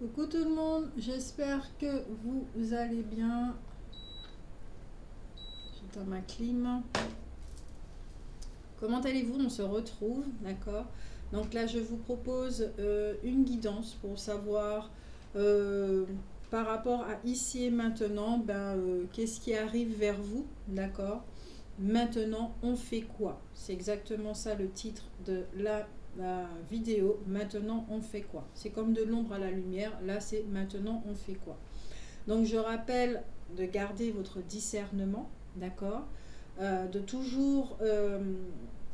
Coucou tout le monde, j'espère que vous allez bien. J'éteins ma clim. Comment allez-vous? On se retrouve, d'accord? Donc là, je vous propose une guidance pour savoir par rapport à ici et maintenant, qu'est-ce qui arrive vers vous, d'accord? Maintenant, on fait quoi? C'est exactement ça le titre de la vidéo. Maintenant, on fait quoi? C'est comme de l'ombre à la lumière. Là, c'est maintenant, on fait quoi? Donc, je rappelle de garder votre discernement, d'accord? De toujours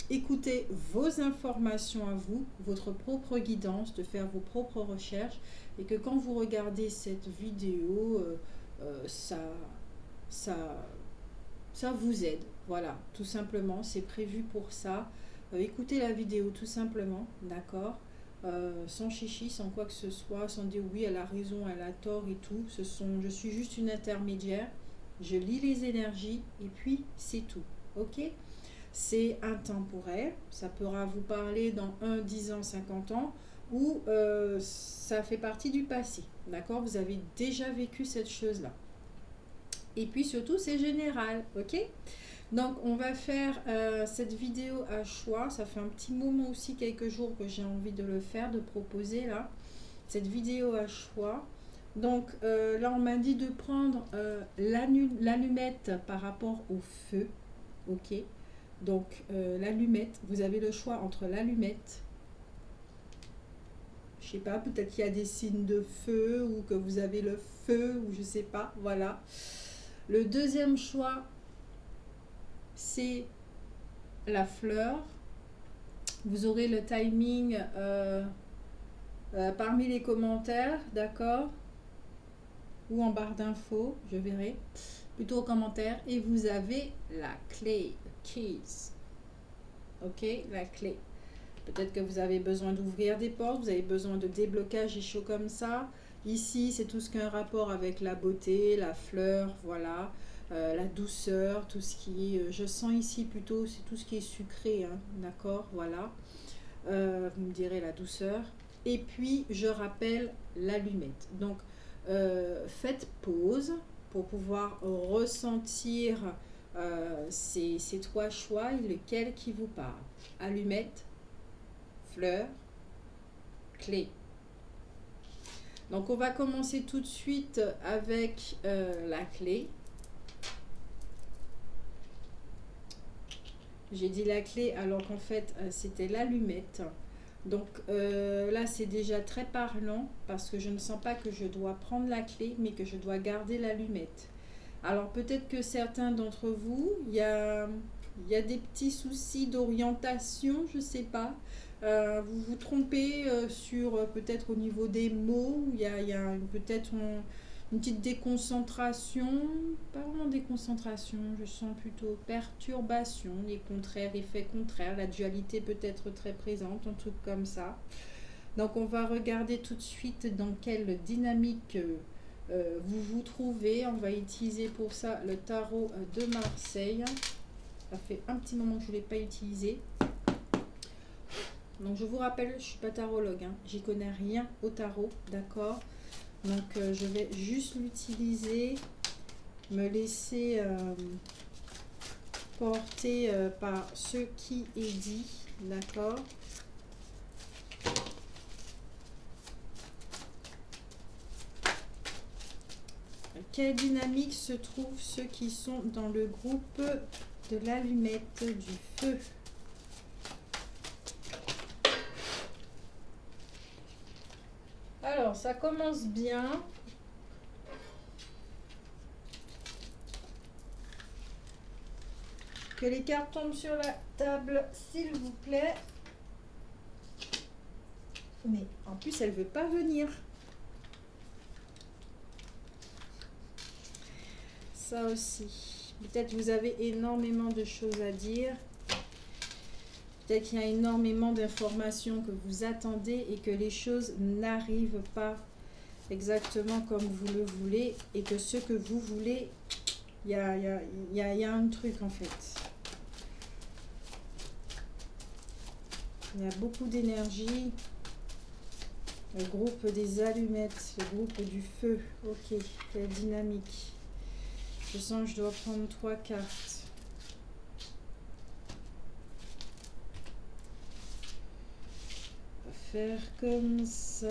écouter vos informations à vous, votre propre guidance, de faire vos propres recherches et que quand vous regardez cette vidéo, ça, ça, ça vous aide. Voilà, tout simplement, c'est prévu pour ça. Écoutez la vidéo tout simplement, d'accord? Sans chichi, sans quoi que ce soit, sans dire oui, elle a raison, elle a tort et tout. Je suis juste une intermédiaire. Je lis les énergies et puis c'est tout. Ok? C'est intemporel. Ça pourra vous parler dans 10 ans, 50 ans ou ça fait partie du passé. D'accord? Vous avez déjà vécu cette chose-là. Et puis surtout, c'est général. Ok? Donc, on va faire cette vidéo à choix. Ça fait un petit moment aussi, quelques jours, que j'ai envie de le faire, de proposer là, cette vidéo à choix. Donc, là, on m'a dit de prendre l'allumette par rapport au feu. Ok. Donc, l'allumette, vous avez le choix entre l'allumette. Je sais pas, peut-être qu'il y a des signes de feu ou que vous avez le feu ou je sais pas. Voilà. Le deuxième choix, c'est la fleur. Vous aurez le timing parmi les commentaires, d'accord? Ou en barre d'infos, je verrai. Plutôt aux commentaires. Et vous avez la clé, keys. Ok, la clé. Peut-être que vous avez besoin d'ouvrir des portes, vous avez besoin de déblocage et chaud comme ça. Ici, c'est tout ce qui a un rapport avec la beauté, la fleur, voilà. La douceur, tout ce qui est... je sens ici plutôt, c'est tout ce qui est sucré, hein, d'accord? Voilà. Vous me direz la douceur. Et puis, je rappelle l'allumette. Donc, faites pause pour pouvoir ressentir ces trois choix et lequel qui vous parle. Allumette, fleur, clé. Donc, on va commencer tout de suite avec la clé. J'ai dit la clé alors qu'en fait, c'était l'allumette. Donc là, c'est déjà très parlant parce que je ne sens pas que je dois prendre la clé, mais que je dois garder l'allumette. Alors peut-être que certains d'entre vous, il y a des petits soucis d'orientation, je ne sais pas. Vous vous trompez sur peut-être au niveau des mots, il y a peut-être une petite déconcentration, pas vraiment déconcentration, je sens plutôt perturbation, les contraires, effets contraires, la dualité peut être très présente, un truc comme ça. Donc on va regarder tout de suite dans quelle dynamique vous vous trouvez. On va utiliser pour ça le tarot de Marseille. Ça fait un petit moment que je ne l'ai pas utilisé. Donc je vous rappelle, je ne suis pas tarologue, hein. J'y connais rien au tarot, d'accord? Donc je vais juste l'utiliser, me laisser porter par ce qui est dit, d'accord? Quelle dynamique se trouvent ceux qui sont dans le groupe de l'allumette du feu? Alors, ça commence bien. Que les cartes tombent sur la table, s'il vous plaît. Mais en plus, elle ne veut pas venir. Ça aussi. Peut-être vous avez énormément de choses à dire. Peut-être qu'il y a énormément d'informations que vous attendez et que les choses n'arrivent pas exactement comme vous le voulez. Et que ce que vous voulez, il y a un truc en fait. Il y a beaucoup d'énergie. Le groupe des allumettes, le groupe du feu. Ok, quelle dynamique. Je sens que je dois prendre 3 cartes. Faire comme ça.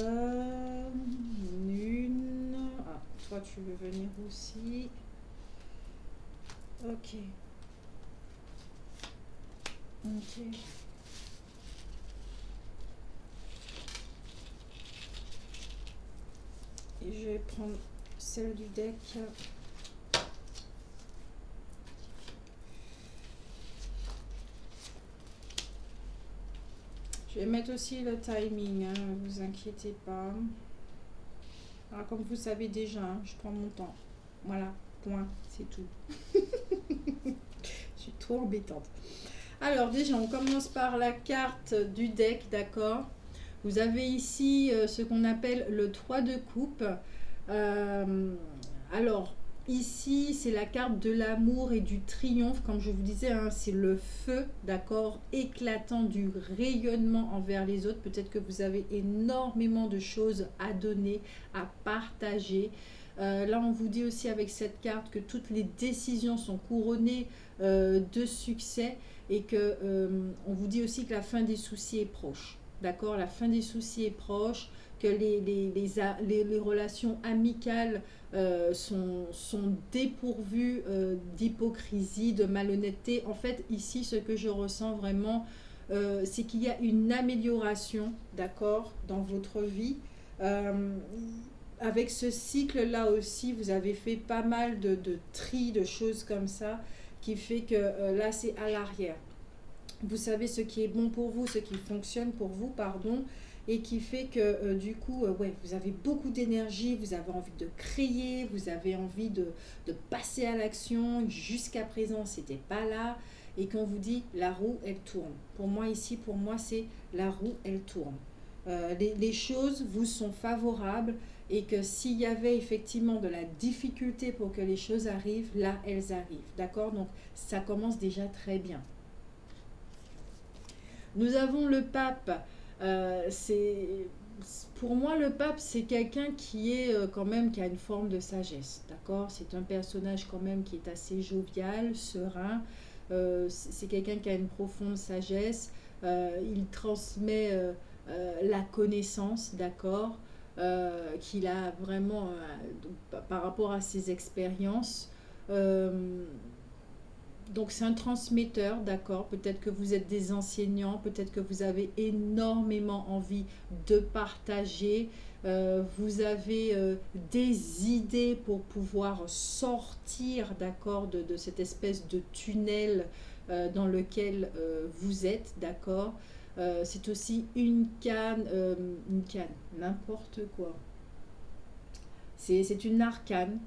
Une. Ah, toi tu veux venir aussi. Ok. Ok. Et je vais prendre celle du deck. Je vais mettre aussi le timing, hein, ne vous inquiétez pas. Alors, comme vous savez déjà, hein, je prends mon temps. Voilà, point, c'est tout. Je suis trop embêtante. Alors déjà, on commence par la carte du deck, d'accord? Vous avez ici ce qu'on appelle le 3 de coupe. Alors, ici, c'est la carte de l'amour et du triomphe. Comme je vous disais, hein, c'est le feu, d'accord, éclatant du rayonnement envers les autres. Peut-être que vous avez énormément de choses à donner, à partager. Là, on vous dit aussi avec cette carte que toutes les décisions sont couronnées de succès et que on vous dit aussi que la fin des soucis est proche. D'accord, la fin des soucis est proche, que les relations amicales sont dépourvues d'hypocrisie, de malhonnêteté. En fait, ici, ce que je ressens vraiment, c'est qu'il y a une amélioration, d'accord, dans votre vie. Euh, Avec ce cycle-là aussi, vous avez fait pas mal de tri, de choses comme ça, qui fait que là, c'est à l'arrière. Vous savez ce qui est bon pour vous, ce qui fonctionne pour vous, pardon, et qui fait que du coup, ouais, vous avez beaucoup d'énergie, vous avez envie de créer, vous avez envie de passer à l'action. Jusqu'à présent, c'était pas là. Et quand vous dit la roue, elle tourne. Pour moi, ici, pour moi, c'est la roue, elle tourne. Les choses vous sont favorables et que s'il y avait effectivement de la difficulté pour que les choses arrivent, là, elles arrivent. D'accord? Donc, ça commence déjà très bien. Nous avons le pape. Pour moi, le pape, c'est quelqu'un qui est quand même qui a une forme de sagesse, d'accord? C'est un personnage quand même qui est assez jovial, serein. C'est quelqu'un qui a une profonde sagesse. Il transmet la connaissance, d'accord? Qu'il a vraiment par rapport à ses expériences. Euh, donc c'est un transmetteur, d'accord. Peut-être que vous êtes des enseignants, peut-être que vous avez énormément envie de partager. Vous avez des idées pour pouvoir sortir, d'accord, de cette espèce de tunnel dans lequel vous êtes, d'accord. C'est aussi une canne, n'importe quoi. C'est une arcane,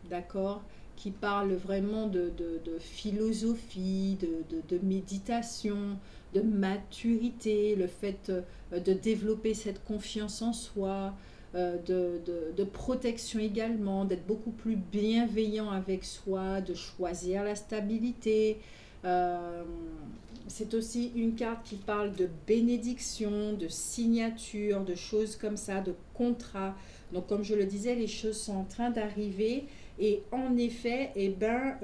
d'accord, qui parle vraiment de philosophie, de méditation, de maturité, le fait de développer cette confiance en soi, de protection également, d'être beaucoup plus bienveillant avec soi, de choisir la stabilité. Euh, c'est aussi une carte qui parle de bénédiction, de signature, de choses comme ça, de contrat. Donc, comme je le disais, les choses sont en train d'arriver. Et en effet, eh ben,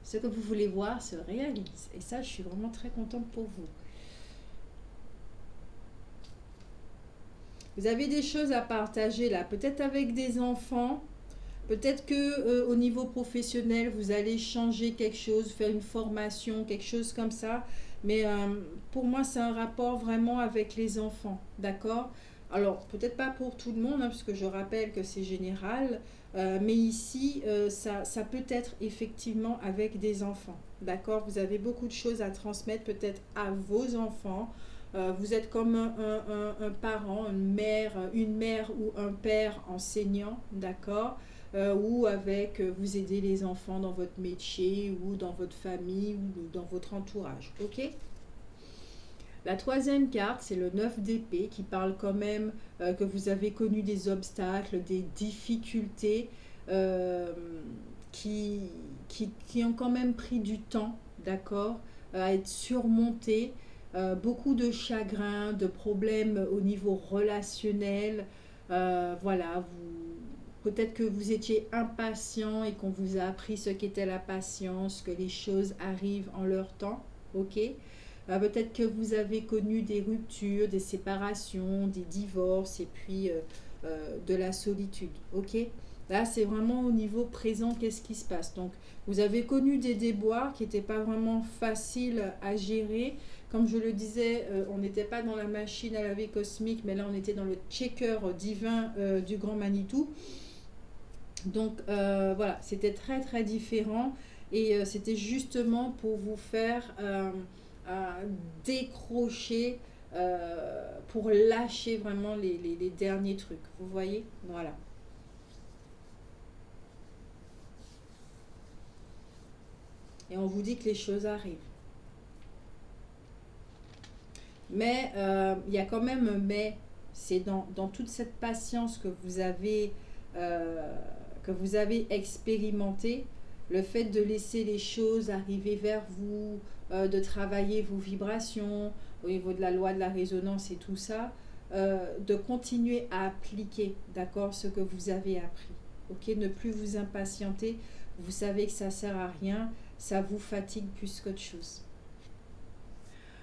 ce que vous voulez voir se réalise. Et ça, je suis vraiment très contente pour vous. Vous avez des choses à partager là, peut-être avec des enfants. Peut-être que au niveau professionnel, vous allez changer quelque chose, faire une formation, quelque chose comme ça. Mais pour moi, c'est un rapport vraiment avec les enfants, d'accord? Alors, peut-être pas pour tout le monde, hein, puisque je rappelle que c'est général, mais ici, ça peut être effectivement avec des enfants, d'accord? Vous avez beaucoup de choses à transmettre peut-être à vos enfants. Vous êtes comme un parent, une mère ou un père enseignant, d'accord? Ou avec vous aider les enfants dans votre métier ou dans votre famille ou dans votre entourage. Ok? La troisième carte, c'est le 9 d'épée qui parle quand même que vous avez connu des obstacles, des difficultés euh, qui ont quand même pris du temps, d'accord, à être surmontées. beaucoup de chagrin, de problèmes au niveau relationnel. Voilà, peut-être que vous étiez impatient et qu'on vous a appris ce qu'était la patience, que les choses arrivent en leur temps, ok? Peut-être que vous avez connu des ruptures, des séparations, des divorces et puis de la solitude, ok? Là, c'est vraiment au niveau présent, qu'est-ce qui se passe. Donc, vous avez connu des déboires qui n'étaient pas vraiment faciles à gérer. Comme je le disais, on n'était pas dans la machine à laver cosmique, mais là, on était dans le checker divin du Grand Manitou. Donc, voilà, c'était très, très différent. Et c'était justement pour vous faire décrocher, pour lâcher vraiment les derniers trucs. Vous voyez? Voilà. Et on vous dit que les choses arrivent. Mais il y a quand même un mais. C'est dans toute cette patience euh, que vous avez expérimenté, le fait de laisser les choses arriver vers vous, de travailler vos vibrations au niveau de la loi de la résonance et tout ça, de continuer à appliquer, d'accord, ce que vous avez appris. Ok, ne plus vous impatienter. Vous savez que ça sert à rien, ça vous fatigue plus qu'autre chose.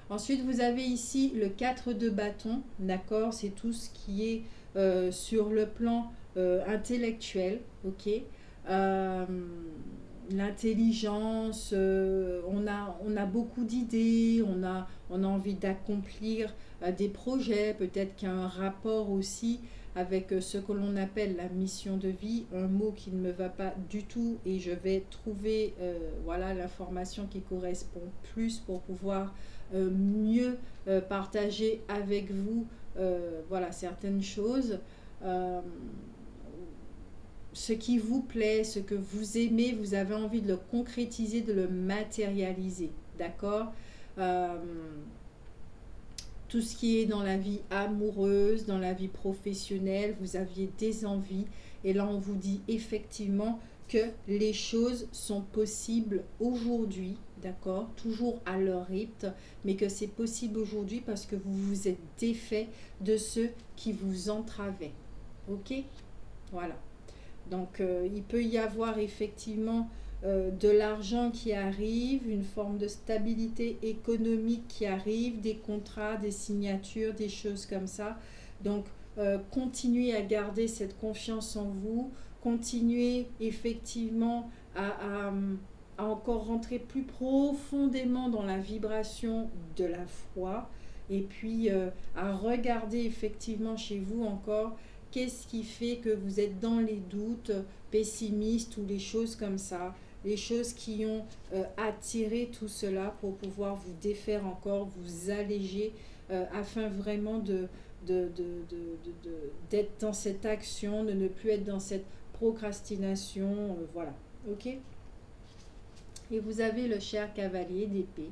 Ensuite, vous avez ici le 4 de bâton, d'accord? C'est tout ce qui est sur le plan intellectuel, ok? Euh, L'intelligence, on a beaucoup d'idées, on a envie d'accomplir des projets, peut-être qu'il y a un rapport aussi avec ce que l'on appelle la mission de vie, un mot qui ne me va pas du tout et je vais trouver voilà, l'information qui correspond plus pour pouvoir mieux partager avec vous voilà, certaines choses. Euh, ce qui vous plaît, ce que vous aimez, vous avez envie de le concrétiser, de le matérialiser. D'accord? Euh, tout ce qui est dans la vie amoureuse, dans la vie professionnelle, vous aviez des envies. Et là, on vous dit effectivement que les choses sont possibles aujourd'hui, d'accord? Toujours à leur rythme, mais que c'est possible aujourd'hui parce que vous vous êtes défait de ceux qui vous entravaient. Ok? Voilà. Donc, il peut y avoir effectivement de l'argent qui arrive, une forme de stabilité économique qui arrive, des contrats, des signatures, des choses comme ça. Donc, continuez à garder cette confiance en vous, continuez effectivement à, à encore rentrer plus profondément dans la vibration de la foi et puis à regarder effectivement chez vous encore qu'est-ce qui fait que vous êtes dans les doutes, pessimistes ou les choses comme ça, les choses qui ont attiré tout cela pour pouvoir vous défaire encore, vous alléger afin vraiment d'être dans cette action, de ne plus être dans cette procrastination, voilà. Ok? Et vous avez le cher cavalier d'épée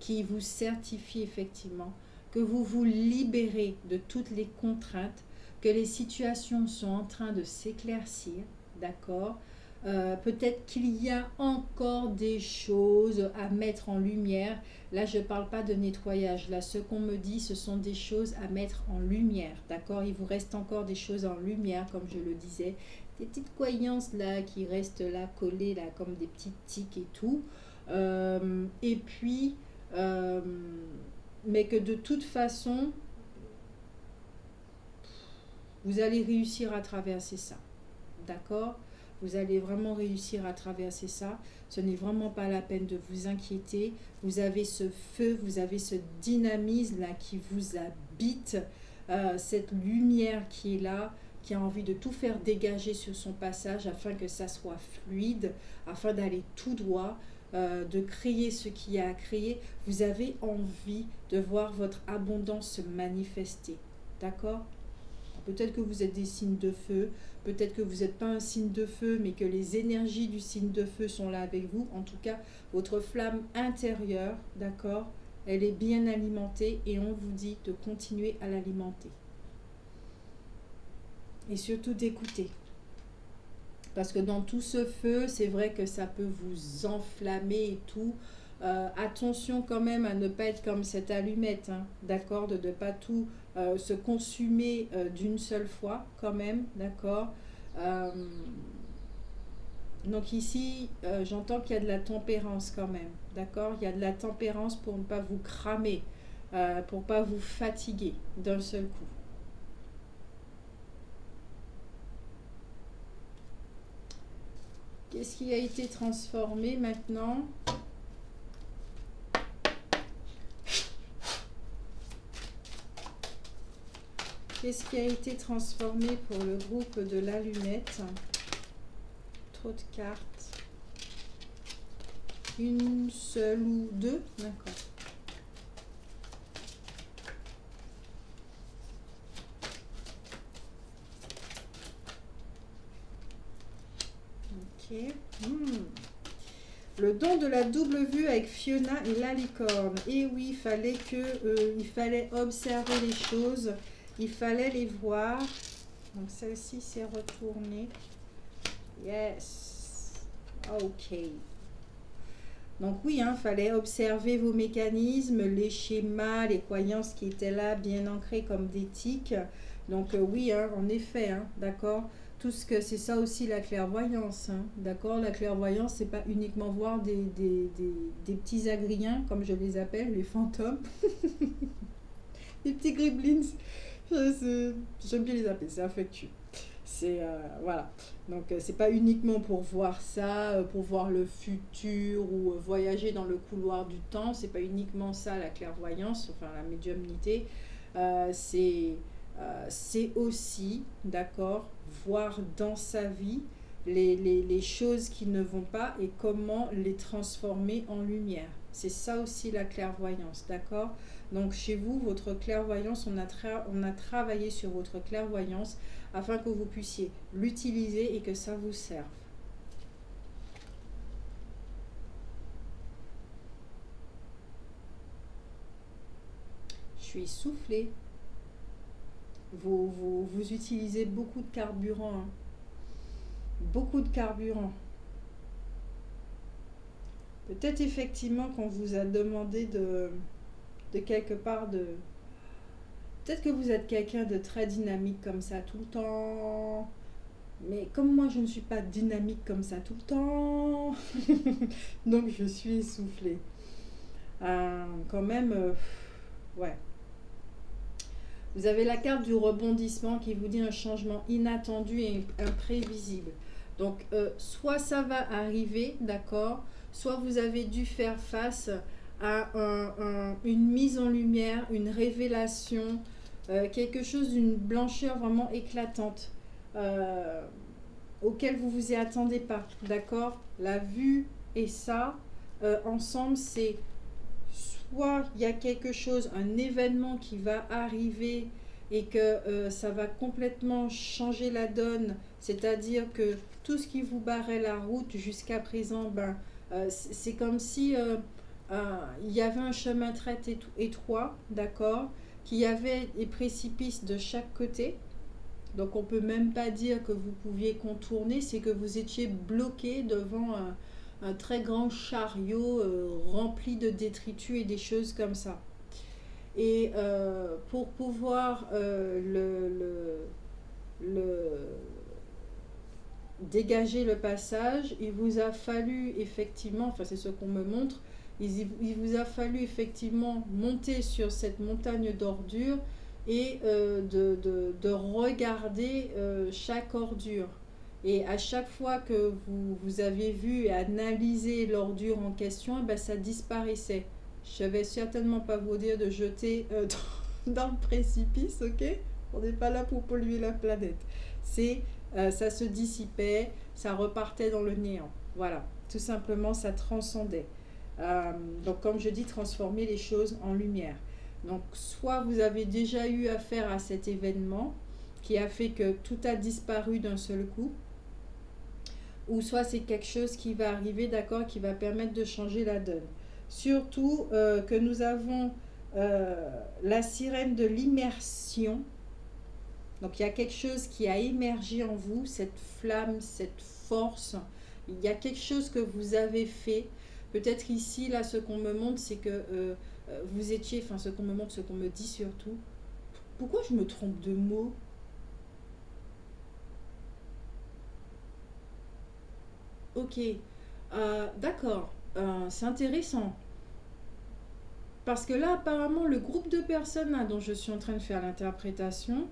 qui vous certifie effectivement que vous vous libérez de toutes les contraintes, que les situations sont en train de s'éclaircir, d'accord? Peut-être qu'il y a encore des choses à mettre en lumière. Là, je ne parle pas de nettoyage. Là, ce qu'on me dit, ce sont des choses à mettre en lumière, d'accord? Il vous reste encore des choses en lumière, comme je le disais. Des petites croyances là qui restent là, collées là, comme des petites tiques et tout. Et puis, euh, mais que de toute façon, vous allez réussir à traverser ça. D'accord? Vous allez vraiment réussir à traverser ça. Ce n'est vraiment pas la peine de vous inquiéter. Vous avez ce feu, vous avez ce dynamisme là qui vous habite, cette lumière qui est là, qui a envie de tout faire dégager sur son passage afin que ça soit fluide, afin d'aller tout droit, de créer ce qu'il y a à créer. Vous avez envie de voir votre abondance se manifester. D'accord? Peut-être que vous êtes des signes de feu, peut-être que vous n'êtes pas un signe de feu, mais que les énergies du signe de feu sont là avec vous. En tout cas, votre flamme intérieure, d'accord, elle est bien alimentée et on vous dit de continuer à l'alimenter. Et surtout d'écouter. Parce que dans tout ce feu, c'est vrai que ça peut vous enflammer et tout. Attention quand même à ne pas être comme cette allumette, hein, d'accord, de ne pas tout se consumer d'une seule fois quand même, d'accord. Euh, donc ici, j'entends qu'il y a de la tempérance quand même, d'accord. Il y a de la tempérance pour ne pas vous cramer, pour ne pas vous fatiguer d'un seul coup. Qu'est-ce qui a été transformé maintenant? Qu'est-ce qui a été transformé pour le groupe de l'allumette? Trop de cartes. Une seule ou deux? D'accord. Ok. Le don de la double vue avec Fiona et la licorne. Et oui, il fallait observer les choses, il fallait les voir. Donc celle-ci s'est retournée. Yes. Ok. Donc oui, il fallait observer vos mécanismes, les schémas, les croyances qui étaient là, bien ancrées comme des tics. Donc oui, en effet, d'accord. Tout ce que c'est ça aussi la clairvoyance, d'accord. La clairvoyance, c'est pas uniquement voir des petits agriens, comme je les appelle, les fantômes, des petits gremlins. J'aime bien les appeler, c'est affectueux. C'est voilà. Donc c'est pas uniquement pour voir ça, pour voir le futur ou voyager dans le couloir du temps. C'est pas uniquement ça la clairvoyance, enfin la médiumnité. Euh, c'est c'est aussi, d'accord, voir dans sa vie les choses qui ne vont pas et comment les transformer en lumière. C'est ça aussi la clairvoyance, d'accord. Donc chez vous, votre clairvoyance, on a travaillé sur votre clairvoyance afin que vous puissiez l'utiliser et que ça vous serve. Je suis essoufflée. Vous utilisez beaucoup de carburant, hein. Beaucoup de carburant. Peut-être effectivement qu'on vous a demandé de quelque part de... Peut-être que vous êtes quelqu'un de très dynamique comme ça tout le temps. Mais comme moi, je ne suis pas dynamique comme ça tout le temps. Donc, je suis essoufflée. Quand même, ouais. Vous avez la carte du rebondissement qui vous dit un changement inattendu et imprévisible. Donc, soit ça va arriver, d'accord, soit vous avez dû faire face à une mise en lumière, une révélation, quelque chose d'une blancheur vraiment éclatante, euh, auquel vous vous y attendez pas, d'accord. La vue et ça, ensemble, c'est soit il y a quelque chose, un événement qui va arriver et que ça va complètement changer la donne, c'est-à-dire que tout ce qui vous barrait la route jusqu'à présent, c'est comme si il y avait un chemin très étroit, d'accord, qu'il y avait des précipices de chaque côté. Donc on peut même pas dire que vous pouviez contourner, c'est que vous étiez bloqué devant un très grand chariot rempli de détritus et des choses comme ça. Et pour pouvoir le dégager le passage, il vous a fallu effectivement, enfin c'est ce qu'on me montre, il vous a fallu effectivement monter sur cette montagne d'ordures et de regarder chaque ordure. Et à chaque fois que vous avez vu et analysé l'ordure en question, ben, ça disparaissait. Je ne vais certainement pas vous dire de jeter dans le précipice, ok? On n'est pas là pour polluer la planète. Ça se dissipait, ça repartait dans le néant. Voilà, tout simplement, ça transcendait. Donc, comme je dis, transformer les choses en lumière. Donc, soit vous avez déjà eu affaire à cet événement qui a fait que tout a disparu d'un seul coup, ou soit c'est quelque chose qui va arriver, d'accord, qui va permettre de changer la donne. Surtout que nous avons la sirène de l'immersion. Donc il y a quelque chose qui a émergé en vous, cette flamme, cette force. Il y a quelque chose que vous avez fait. Peut-être ici, là, ce qu'on me montre, c'est que vous étiez, enfin, ce qu'on me montre, ce qu'on me dit surtout. Pourquoi je me trompe de mots? Ok, d'accord, c'est intéressant. Parce que là, apparemment, le groupe de personnes là, dont je suis en train de faire l'interprétation,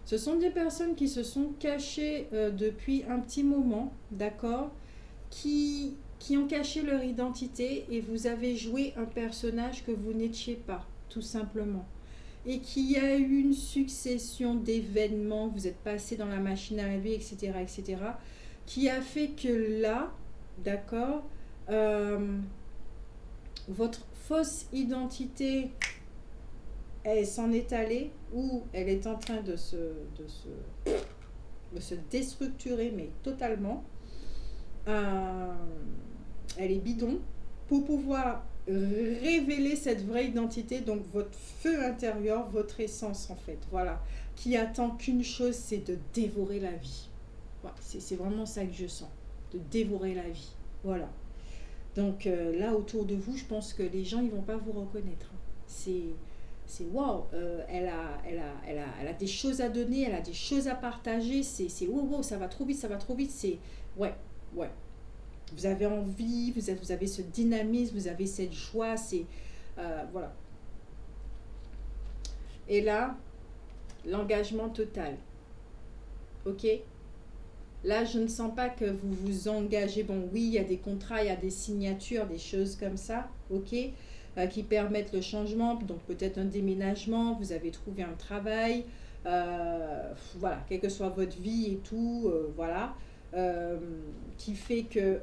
ce sont des personnes qui se sont cachées depuis un petit moment, d'accord, qui ont caché leur identité et vous avez joué un personnage que vous n'étiez pas, tout simplement. Et qu'il y a eu une succession d'événements, vous êtes passé dans la machine à rêver, etc., etc., qui a fait que là, d'accord, euh, votre fausse identité, elle s'en est allée ou elle est en train de se déstructurer, mais totalement. Euh, Elle est bidon pour pouvoir révéler cette vraie identité, donc votre feu intérieur, votre essence en fait, voilà, qui attend qu'une chose, c'est de dévorer la vie. Voilà, c'est vraiment ça que je sens, de dévorer la vie. Voilà. Donc là, autour de vous, je pense que les gens, ils vont pas vous reconnaître. C'est waouh, elle a des choses à donner, elle a des choses à partager. C'est wow, wow, ça va trop vite, ça va trop vite. C'est ouais, ouais. Vous avez envie, vous avez ce dynamisme, vous avez cette joie. C'est voilà. Et là, l'engagement total. Ok. Là, je ne sens pas que vous vous engagez. Bon, oui, il y a des contrats, il y a des signatures, des choses comme ça, ok, qui permettent le changement. Donc, peut-être un déménagement, vous avez trouvé un travail, voilà, quelle que soit votre vie et tout, voilà, euh, qui fait que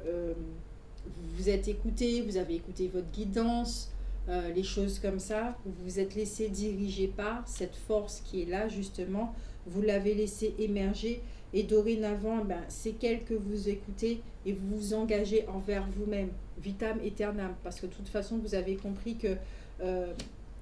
vous êtes écouté, vous avez écouté votre guidance, les choses comme ça. Vous vous êtes laissé diriger par cette force qui est là, justement. Vous l'avez laissé émerger et dorénavant, ben, c'est qu'elle que vous écoutez et vous vous engagez envers vous-même, vitam aeternam, parce que de toute façon, vous avez compris que euh,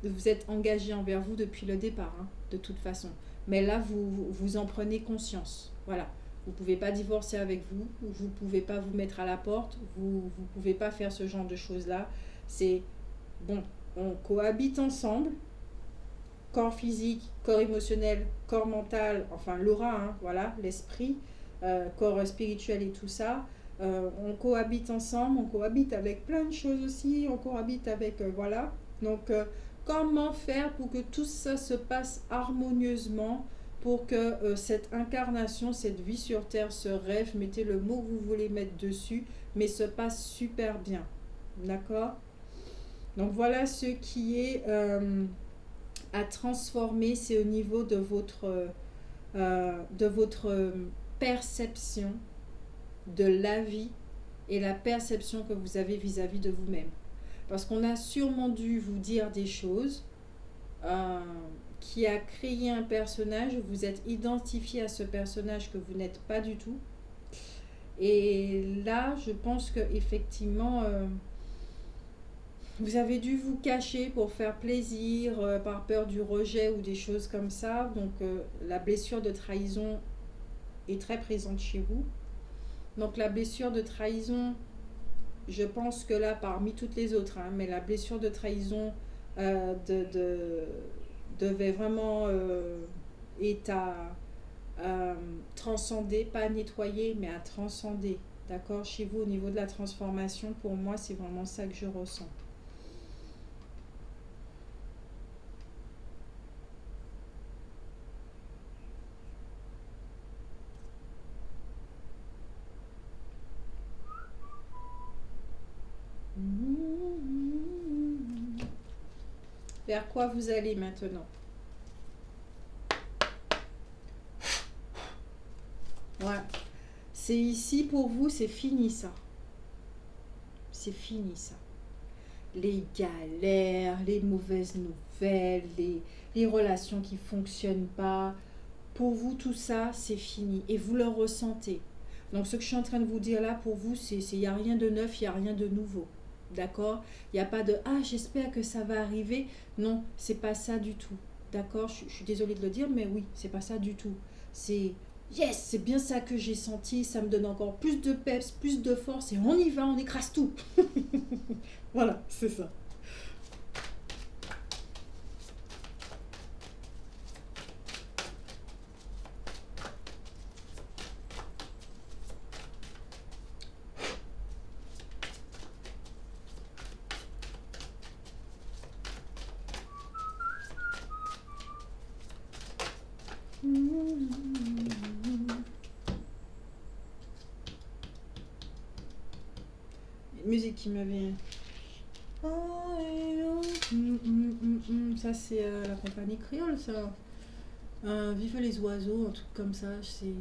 vous êtes engagé envers vous depuis le départ, hein, de toute façon. Mais là, vous en prenez conscience. Voilà. Vous ne pouvez pas divorcer avec vous, vous ne pouvez pas vous mettre à la porte, vous ne pouvez pas faire ce genre de choses-là. C'est bon, on cohabite ensemble, corps physique, corps émotionnel, corps mental, enfin l'aura, hein, voilà, l'esprit, corps spirituel et tout ça. On cohabite ensemble, on cohabite avec plein de choses aussi, on cohabite avec, voilà. Donc, comment faire pour que tout ça se passe harmonieusement, pour que cette incarnation, cette vie sur Terre, ce rêve, mettez le mot que vous voulez mettre dessus, mais se passe super bien. D'accord. Donc voilà ce qui est à transformer, c'est au niveau de votre perception de la vie et la perception que vous avez vis-à-vis de vous-même. Parce qu'on a sûrement dû vous dire des choses euh, qui a créé un personnage, vous êtes identifié à ce personnage que vous n'êtes pas du tout. Et là, je pense que effectivement, vous avez dû vous cacher pour faire plaisir, par peur du rejet ou des choses comme ça. Donc la blessure de trahison est très présente chez vous. Donc la blessure de trahison, je pense que là, parmi toutes les autres, hein, mais la blessure de trahison devait vraiment être à transcender, pas à nettoyer, mais à transcender. D'accord. Chez vous, au niveau de la transformation, pour moi, c'est vraiment ça que je ressens. Vers quoi vous allez maintenant? Ouais. C'est ici pour vous, c'est fini ça. C'est fini ça. Les galères, les mauvaises nouvelles, les relations qui ne fonctionnent pas. Pour vous, tout ça, c'est fini. Et vous le ressentez. Donc ce que je suis en train de vous dire là, pour vous, c'est il n'y a rien de neuf, il n'y a rien de nouveau. D'accord. Il n'y a pas de ah, j'espère que ça va arriver. Non, c'est pas ça du tout. D'accord. Je suis désolée de le dire, mais oui, c'est pas ça du tout. C'est Yes, c'est bien ça que j'ai senti, ça me donne encore plus de peps, plus de force et on y va, on écrase tout. Voilà, c'est ça. Musique qui me vient. Ça, c'est la compagnie créole, ça. Vive les oiseaux, un truc comme ça. C'est.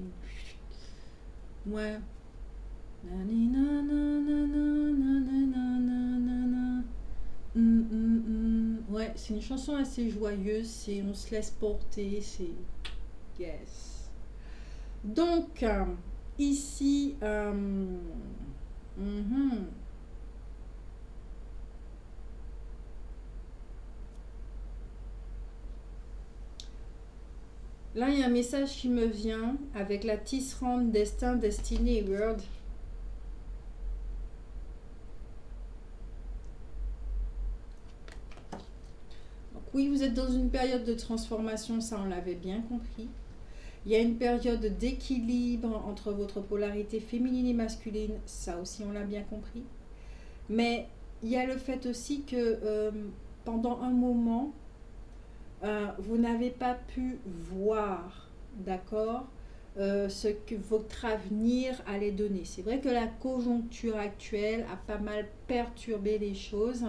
Ouais. Nani, nanana, nanana, nanana. Ouais, c'est une chanson assez joyeuse. C'est on se laisse porter. C'est. Yes. Donc, ici. Mhm. Là, il y a un message qui me vient avec la tisserande destin, destinée world. Donc, oui, vous êtes dans une période de transformation, ça on l'avait bien compris. Il y a une période d'équilibre entre votre polarité féminine et masculine, ça aussi on l'a bien compris. Mais il y a le fait aussi que pendant un moment, vous n'avez pas pu voir, d'accord, ce que votre avenir allait donner. C'est vrai que la conjoncture actuelle a pas mal perturbé les choses,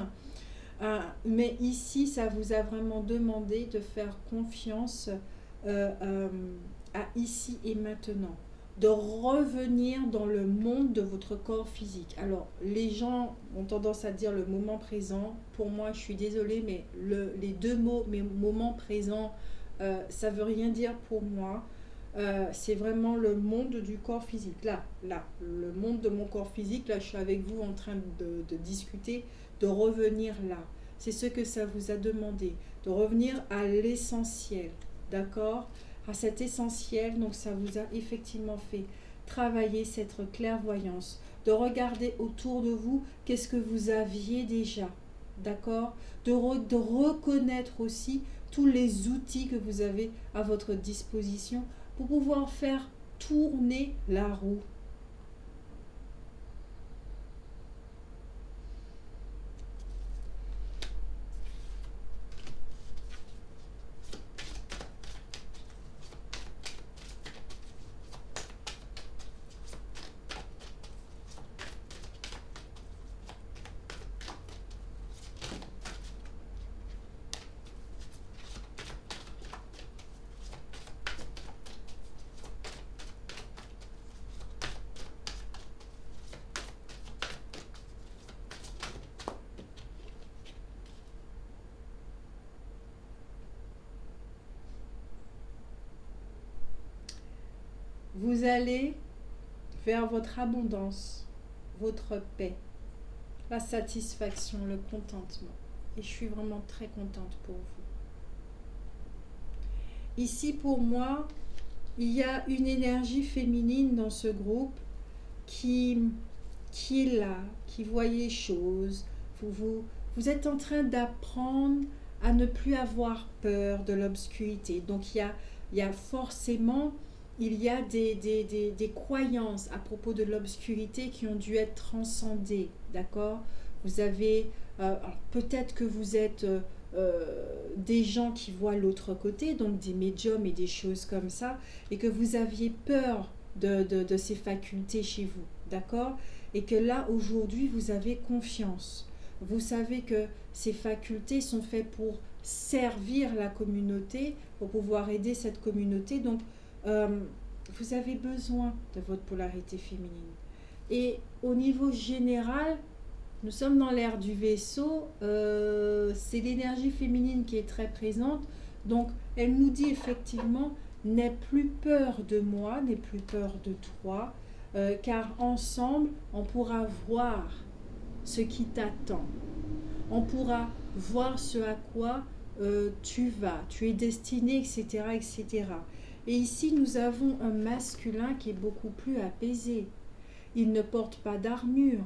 mais ici, ça vous a vraiment demandé de faire confiance euh, à ici et maintenant, de revenir dans le monde de votre corps physique. Alors, les gens ont tendance à dire le moment présent. Pour moi, je suis désolée, mais les deux mots, mais moment présent, ça veut rien dire pour moi. C'est vraiment le monde du corps physique. Là, le monde de mon corps physique, là, je suis avec vous en train de discuter, de revenir là. C'est ce que ça vous a demandé, de revenir à l'essentiel, d'accord? À cet essentiel, donc ça vous a effectivement fait travailler cette clairvoyance, de regarder autour de vous qu'est-ce que vous aviez déjà, d'accord? De reconnaître aussi tous les outils que vous avez à votre disposition pour pouvoir faire tourner la roue. Vous allez vers votre abondance, votre paix, la satisfaction, le contentement. Et je suis vraiment très contente pour vous. Ici, pour moi, il y a une énergie féminine dans ce groupe qui, qui est là, qui voit les choses. Vous êtes en train d'apprendre à ne plus avoir peur de l'obscurité. Donc, il y a forcément il y a des croyances à propos de l'obscurité qui ont dû être transcendées, d'accord? Vous avez, peut-être que vous êtes des gens qui voient l'autre côté, donc des médiums et des choses comme ça, et que vous aviez peur de ces facultés chez vous, d'accord? Et que là, aujourd'hui, vous avez confiance. Vous savez que ces facultés sont faites pour servir la communauté, pour pouvoir aider cette communauté. Donc, euh, vous avez besoin de votre polarité féminine. Et au niveau général, nous sommes dans l'ère du vaisseau, c'est l'énergie féminine qui est très présente. Donc, elle nous dit effectivement, n'aie plus peur de moi, n'aie plus peur de toi, car ensemble, on pourra voir ce qui t'attend. On pourra voir ce à quoi tu vas, tu es destiné, etc., etc. Et ici, nous avons un masculin qui est beaucoup plus apaisé. Il ne porte pas d'armure,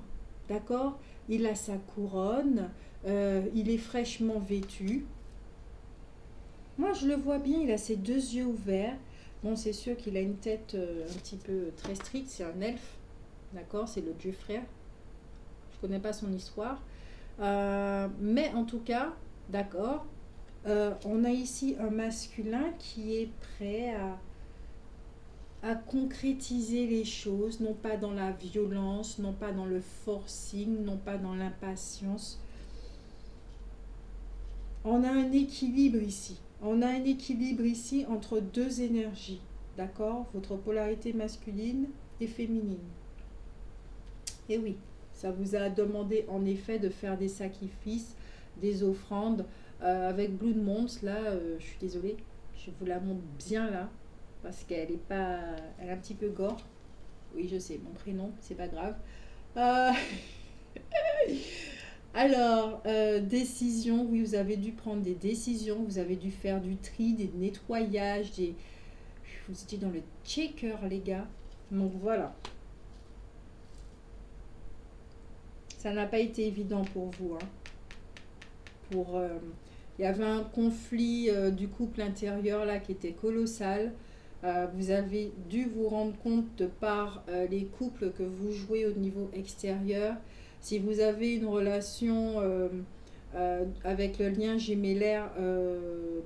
d'accord? Il a sa couronne, il est fraîchement vêtu. Moi, je le vois bien, il a ses deux yeux ouverts. Bon, c'est sûr qu'il a une tête un petit peu très stricte, c'est un elfe, d'accord? C'est le dieu frère. Je ne connais pas son histoire. Mais en tout cas, d'accord, on a ici un masculin qui est prêt à concrétiser les choses, non pas dans la violence, non pas dans le forcing, non pas dans l'impatience. On a un équilibre ici. On a un équilibre ici entre deux énergies, d'accord? Votre polarité masculine et féminine. Et oui, ça vous a demandé en effet de faire des sacrifices, des offrandes. Avec Blood Month, là, je suis désolée, je vous la montre bien là, parce qu'elle est pas, elle est un petit peu gore. Oui, je sais, mon prénom, c'est pas grave. Euh, alors, décision, oui, vous avez dû prendre des décisions, vous avez dû faire du tri, des nettoyages, vous étiez dans le checker, les gars. Donc voilà, ça n'a pas été évident pour vous, hein. Il y avait un conflit du couple intérieur là qui était colossal. Vous avez dû vous rendre compte de par les couples que vous jouez au niveau extérieur. Si vous avez une relation avec le lien gémellaire,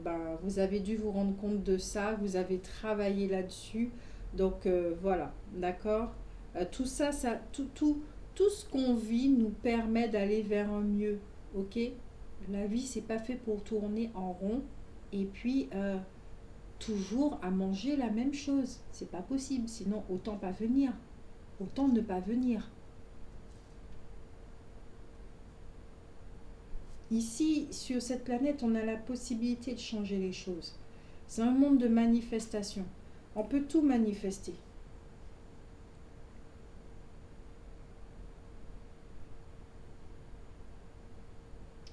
ben, vous avez dû vous rendre compte de ça. Vous avez travaillé là-dessus. Donc voilà, d'accord. Tout ça, tout ce qu'on vit nous permet d'aller vers un mieux, ok? La vie, c'est pas fait pour tourner en rond et puis toujours à manger la même chose. C'est pas possible. Sinon, autant pas venir. Autant ne pas venir. Ici, sur cette planète, on a la possibilité de changer les choses. C'est un monde de manifestation. On peut tout manifester.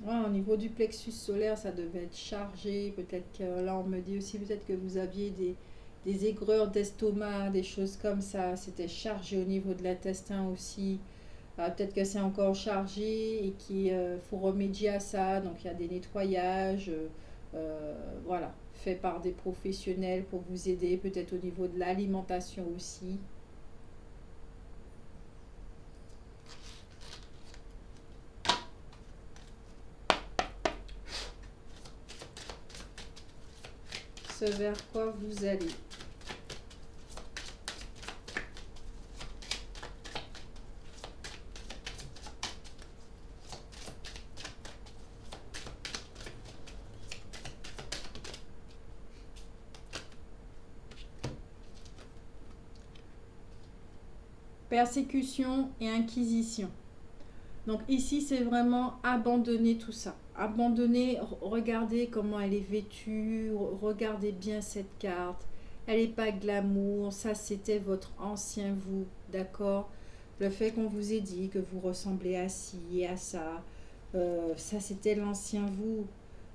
Ouais, au niveau du plexus solaire, ça devait être chargé. Peut-être que là, on me dit aussi peut-être que vous aviez des aigreurs d'estomac, des choses comme ça. C'était chargé au niveau de l'intestin aussi. Peut-être que c'est encore chargé et qu'il faut remédier à ça. Donc, il y a des nettoyages, voilà, faits par des professionnels pour vous aider. Peut-être au niveau de l'alimentation aussi. Ce vers quoi vous allez. Persécution et inquisition. Donc ici, c'est vraiment abandonner tout ça. Abandonner, regardez comment elle est vêtue, regardez bien cette carte. Elle n'est pas glamour, ça c'était votre ancien vous, d'accord? Le fait qu'on vous ait dit que vous ressemblez à ci et à ça, ça c'était l'ancien vous.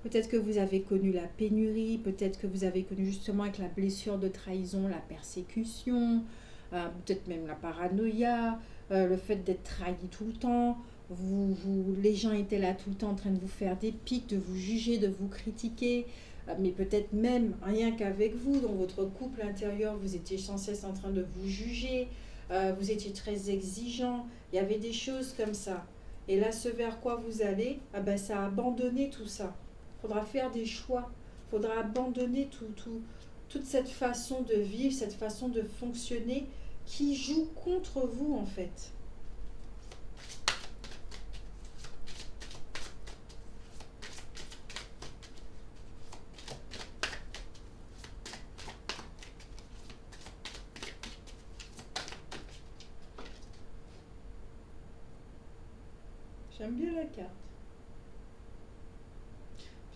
Peut-être que vous avez connu la pénurie, peut-être que vous avez connu justement avec la blessure de trahison, la persécution, peut-être même la paranoïa, le fait d'être trahi tout le temps. Les gens étaient là tout le temps en train de vous faire des pics, de vous juger, de vous critiquer, mais peut-être même rien qu'avec vous, dans votre couple intérieur, vous étiez sans cesse en train de vous juger, vous étiez très exigeant, il y avait des choses comme ça. Et là, ce vers quoi vous allez, ah ben, ça a abandonné tout ça. Il faudra faire des choix, il faudra abandonner toute cette façon de vivre, cette façon de fonctionner qui joue contre vous en fait. J'aime bien la carte.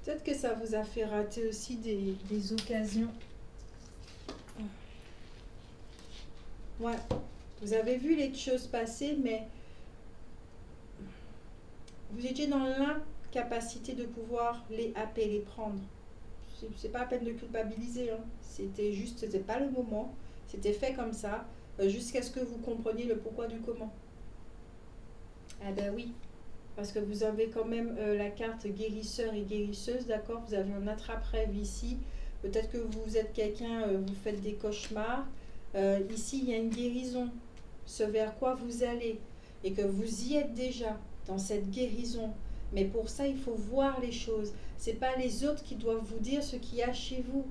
Peut-être que ça vous a fait rater aussi des occasions. Ouais, vous avez vu les choses passer, mais vous étiez dans l'incapacité de pouvoir les happer, les prendre. c'est pas la peine de culpabiliser, hein. C'était juste, c'était pas le moment. C'était fait comme ça, jusqu'à ce que vous compreniez le pourquoi du comment. Ah ben oui, parce que vous avez quand même la carte guérisseur et guérisseuse, d'accord? Vous avez un attrape-rêve ici. Peut-être que vous êtes quelqu'un, vous faites des cauchemars. Ici, il y a une guérison, ce vers quoi vous allez, et que vous y êtes déjà, dans cette guérison. Mais pour ça, il faut voir les choses. Ce n'est pas les autres qui doivent vous dire ce qu'il y a chez vous.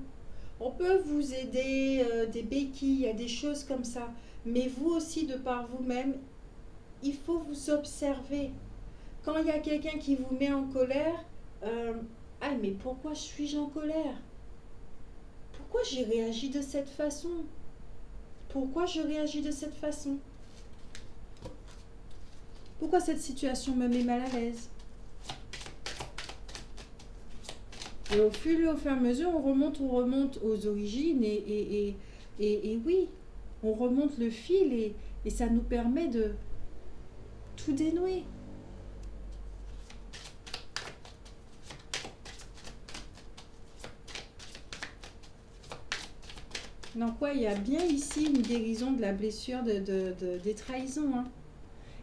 On peut vous aider, des béquilles, il y a des choses comme ça. Mais vous aussi, de par vous-même, il faut vous observer. Quand il y a quelqu'un qui vous met en colère, euh, ah mais pourquoi suis-je en colère? Pourquoi j'ai réagi de cette façon? Pourquoi je réagis de cette façon? Pourquoi cette situation me met mal à l'aise? Et au fur et à mesure, on remonte aux origines et oui, on remonte le fil et ça nous permet de tout dénouer. Donc ouais, il y a bien ici une guérison de la blessure des trahisons, hein.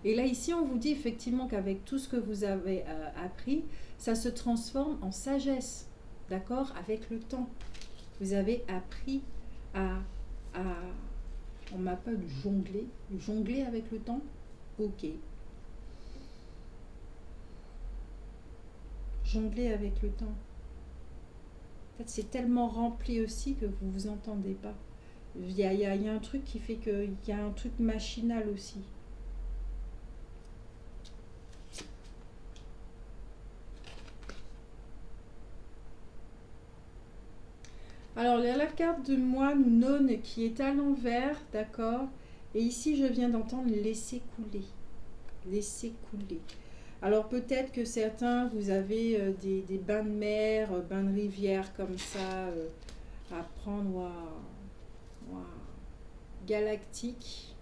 Et là ici, on vous dit effectivement qu'avec tout ce que vous avez appris, ça se transforme en sagesse, d'accord? Avec le temps. Vous avez appris à on m'appelle jongler avec le temps. Ok. Jongler avec le temps. En fait, c'est tellement rempli aussi que vous vous entendez pas. Il y a un truc qui fait qu'il y a un truc machinal aussi. Alors, il y a la carte de moine ou nonne qui est à l'envers, d'accord? Et ici, je viens d'entendre laisser couler. Laisser couler. Alors, peut-être que certains, vous avez des bains de mer, bains de rivière comme ça, à prendre. Waouh, waouh. Galactique.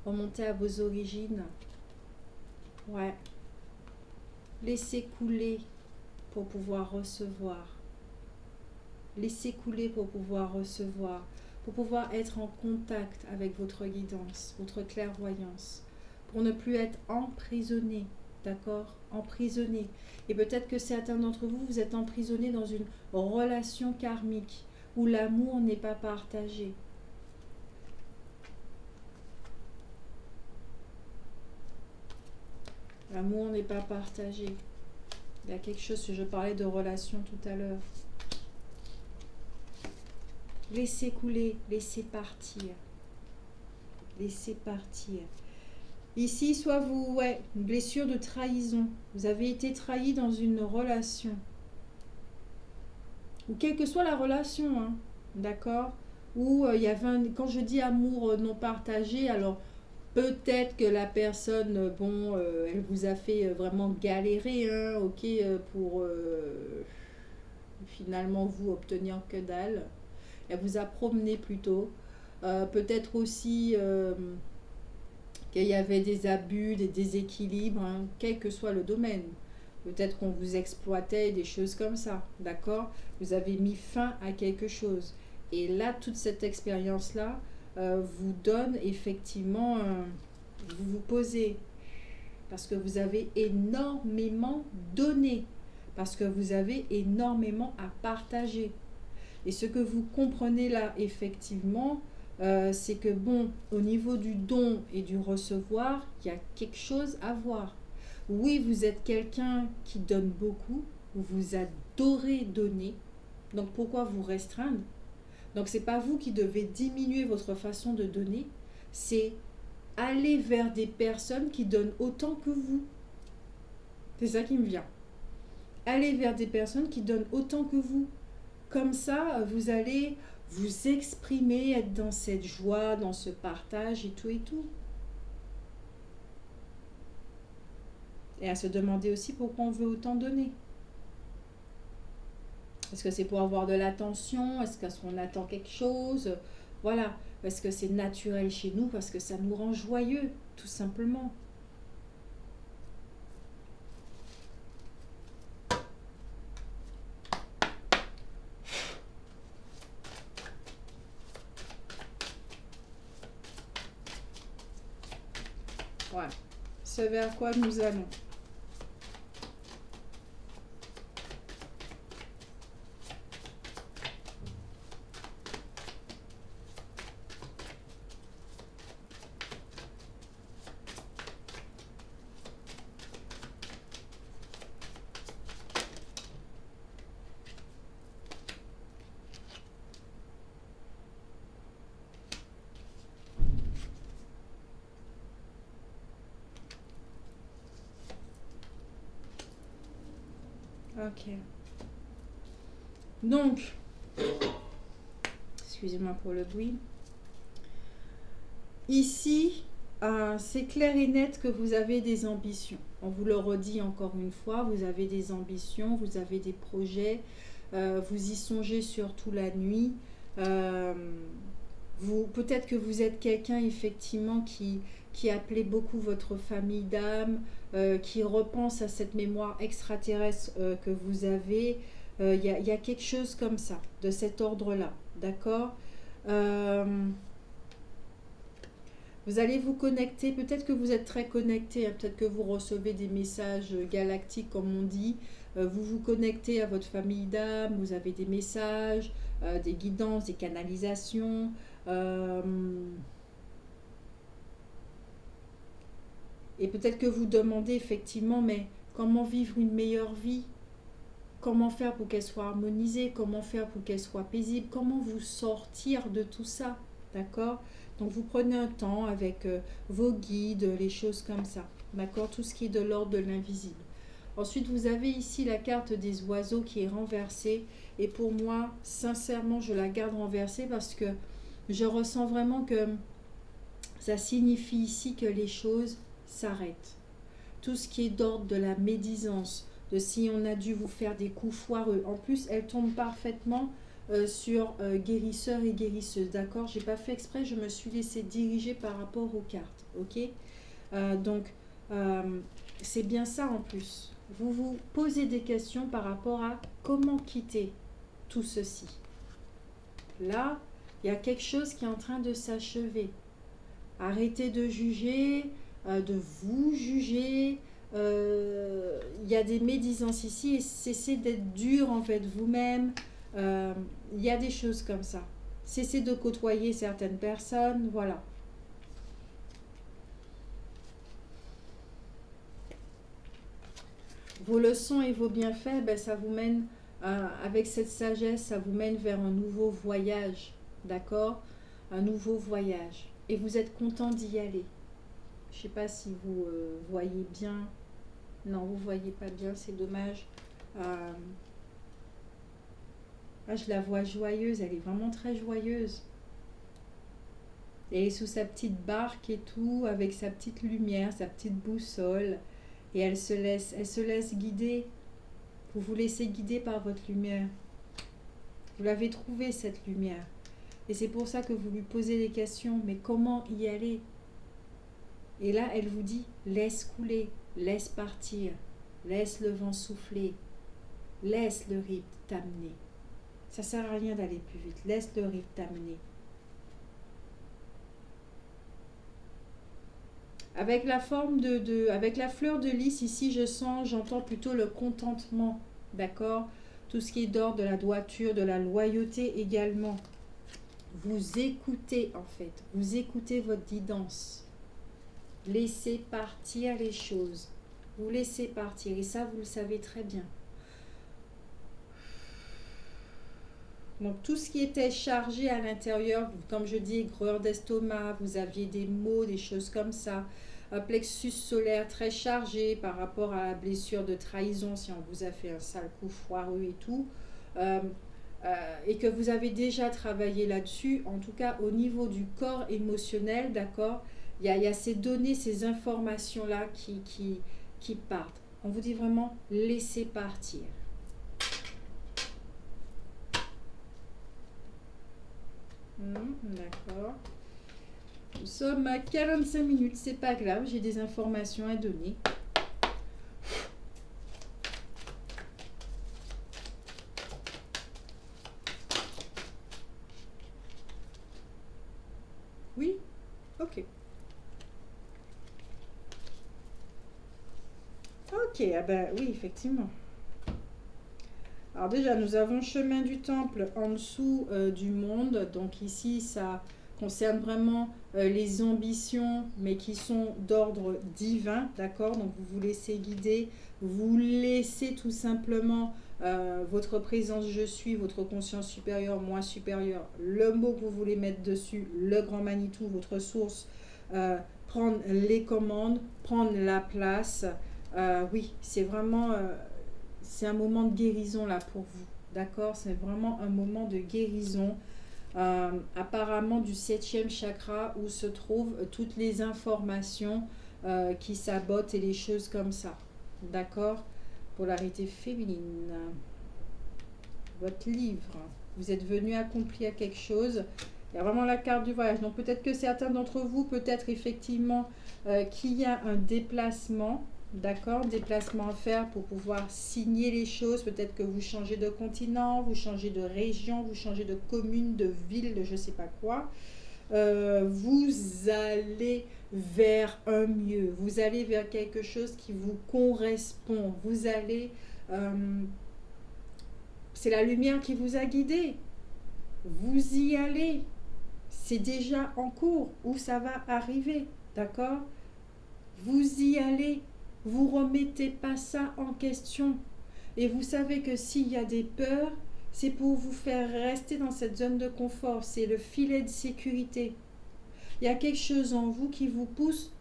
Remonter à vos origines. Ouais. Laissez couler pour pouvoir recevoir. Laissez couler pour pouvoir recevoir, pour pouvoir être en contact avec votre guidance, votre clairvoyance, pour ne plus être emprisonné, d'accord? Emprisonné. Et peut-être que certains d'entre vous, vous êtes emprisonnés dans une relation karmique où l'amour n'est pas partagé. L'amour n'est pas partagé. Il y a quelque chose, je parlais de relation tout à l'heure. Laissez couler, laissez partir. Laissez partir. Ici, soit vous, ouais, une blessure de trahison. Vous avez été trahi dans une relation. Ou quelle que soit la relation, hein, d'accord? Ou il y avait quand je dis amour non partagé, alors peut-être que la personne, bon, elle vous a fait vraiment galérer, hein, ok, pour finalement vous obtenir que dalle. Elle vous a promené plutôt. Peut-être aussi qu'il y avait des abus, des déséquilibres, hein, quel que soit le domaine. Peut-être qu'on vous exploitait, des choses comme ça, d'accord? Vous avez mis fin à quelque chose. Et là, toute cette expérience-là vous donne effectivement, vous vous posez, parce que vous avez énormément donné, parce que vous avez énormément à partager. Et ce que vous comprenez là, effectivement, c'est que bon, au niveau du don et du recevoir, il y a quelque chose à voir. Oui, vous êtes quelqu'un qui donne beaucoup, vous adorez donner, donc pourquoi vous restreindre? Donc c'est pas vous qui devez diminuer votre façon de donner, c'est aller vers des personnes qui donnent autant que vous. C'est ça qui me vient. Aller vers des personnes qui donnent autant que vous. Comme ça, vous allez vous exprimer, être dans cette joie, dans ce partage et tout et tout. Et à se demander aussi pourquoi on veut autant donner. Est-ce que c'est pour avoir de l'attention? Est-ce qu'on attend quelque chose? Voilà. Est-ce que c'est naturel chez nous? Parce que ça nous rend joyeux, tout simplement. ce vers quoi nous allons. Ok. Donc, excusez-moi pour le bruit. Ici, c'est clair et net que vous avez des ambitions. On vous le redit encore une fois, vous avez des ambitions, vous avez des projets, vous y songez surtout la nuit. Peut-être que vous êtes quelqu'un effectivement qui appelait beaucoup votre famille d'âme, qui repense à cette mémoire extraterrestre que vous avez. Y a quelque chose comme ça, de cet ordre-là, d'accord. Vous allez vous connecter, peut-être que vous êtes très connecté, hein, peut-être que vous recevez des messages galactiques comme on dit, vous vous connectez à votre famille d'âme, vous avez des messages, des guidances, des canalisations. euh, et peut-être que vous demandez effectivement, mais comment vivre une meilleure vie? Comment faire pour qu'elle soit harmonisée? Comment faire pour qu'elle soit paisible? Comment vous sortir de tout ça? D'accord? Donc vous prenez un temps avec vos guides, les choses comme ça. D'accord? Tout ce qui est de l'ordre de l'invisible. Ensuite, vous avez ici la carte des oiseaux qui est renversée. Et pour moi, sincèrement, je la garde renversée parce que je ressens vraiment que ça signifie ici que les choses s'arrêtent. Tout ce qui est d'ordre de la médisance, de si on a dû vous faire des coups foireux. En plus, elle tombe parfaitement sur guérisseur et guérisseuse. D'accord? J'ai pas fait exprès, je me suis laissée diriger par rapport aux cartes. Ok? Donc, c'est bien ça en plus. Vous vous posez des questions par rapport à comment quitter tout ceci. Là, il y a quelque chose qui est en train de s'achever. Arrêtez de juger, de vous juger. Il y a des médisances ici et cessez d'être dur envers vous-même. Il y a des choses comme ça. Cessez de côtoyer certaines personnes. Voilà. Vos leçons et vos bienfaits, ben, ça vous mène, avec cette sagesse, ça vous mène vers un nouveau voyage. D'accord? Un nouveau voyage. Et vous êtes content d'y aller. Je ne sais pas si vous voyez bien. Non, vous ne voyez pas bien, c'est dommage. Euh, je la vois joyeuse, elle est vraiment très joyeuse. Elle est sous sa petite barque et tout, avec sa petite lumière, sa petite boussole. Et elle se laisse guider. Vous vous laissez guider par votre lumière. Vous l'avez trouvée, cette lumière. Et c'est pour ça que vous lui posez des questions. Mais comment y aller? Et là, elle vous dit, laisse couler, laisse partir, laisse le vent souffler, laisse le rythme t'amener. Ça ne sert à rien d'aller plus vite, laisse le rythme t'amener. Avec la forme avec la fleur de lys, ici, j'entends plutôt le contentement, d'accord? Tout ce qui est d'ordre de la droiture, de la loyauté également. Vous écoutez, en fait, vous écoutez votre guidance. Laissez partir les choses. Vous laissez partir, et ça, vous le savez très bien. Donc tout ce qui était chargé à l'intérieur, comme je dis, aigreur d'estomac, vous aviez des maux, des choses comme ça, un plexus solaire très chargé par rapport à la blessure de trahison, si on vous a fait un sale coup foireux et tout, euh, et que vous avez déjà travaillé là-dessus, en tout cas au niveau du corps émotionnel, d'accord, il y a ces données, ces informations-là qui partent. On vous dit vraiment, laissez partir. D'accord. Nous sommes à 45 minutes, c'est pas grave, j'ai des informations à donner. Oui? Ok. Ok, ah ben oui, effectivement. Alors déjà, nous avons chemin du temple en dessous du monde. Donc ici, ça concerne vraiment les ambitions, mais qui sont d'ordre divin, d'accord? Donc vous vous laissez guider, vous laissez tout simplement votre présence je suis, votre conscience supérieure, moi supérieur, le mot que vous voulez mettre dessus, le grand Manitou, votre source, prendre les commandes, prendre la place. Oui, c'est vraiment... c'est un moment de guérison là pour vous, d'accord? C'est vraiment un moment de guérison, apparemment du septième chakra où se trouvent toutes les informations qui sabotent et les choses comme ça, d'accord? Polarité féminine, votre livre, vous êtes venu accomplir quelque chose. Il y a vraiment la carte du voyage. Donc peut-être que certains d'entre vous, peut-être effectivement qu'il y a un déplacement, d'accord, déplacement à faire pour pouvoir signer les choses. Peut-être que vous changez de continent, vous changez de région, vous changez de commune, de ville, de je ne sais pas quoi. Vous allez vers un mieux, vous allez vers quelque chose qui vous correspond, vous allez... c'est la lumière qui vous a guidé. Vous y allez. C'est déjà en cours ou ça va arriver. D'accord? Vous y allez. Vous remettez pas ça en question. Et vous savez que s'il y a des peurs, c'est pour vous faire rester dans cette zone de confort. C'est le filet de sécurité. Il y a quelque chose en vous qui vous pousse.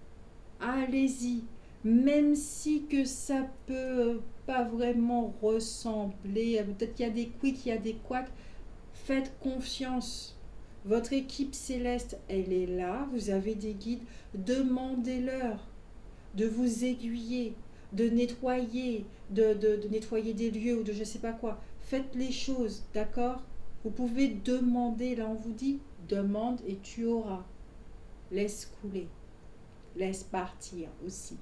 Allez-y. Même si que ça peut pas vraiment ressembler. Peut-être qu'il y a des quicks, il y a des couacs. Faites confiance. Votre équipe céleste, elle est là. Vous avez des guides. Demandez-leur de vous aiguiller, de nettoyer, de nettoyer des lieux ou de je ne sais pas quoi. Faites les choses, d'accord? Vous pouvez demander. Là, on vous dit, demande et tu auras. Laisse couler. Laisse partir aussi.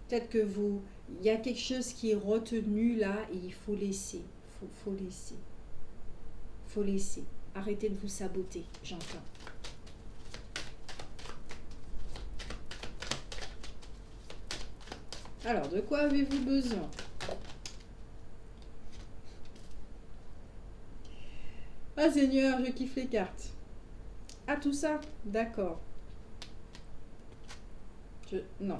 Peut-être que vous, il y a quelque chose qui est retenu là et il faut laisser. Faut laisser. Faut laisser. Arrêtez de vous saboter, j'entends. Alors, de quoi avez-vous besoin? Ah Seigneur, je kiffe les cartes. Ah, tout ça? D'accord. Non.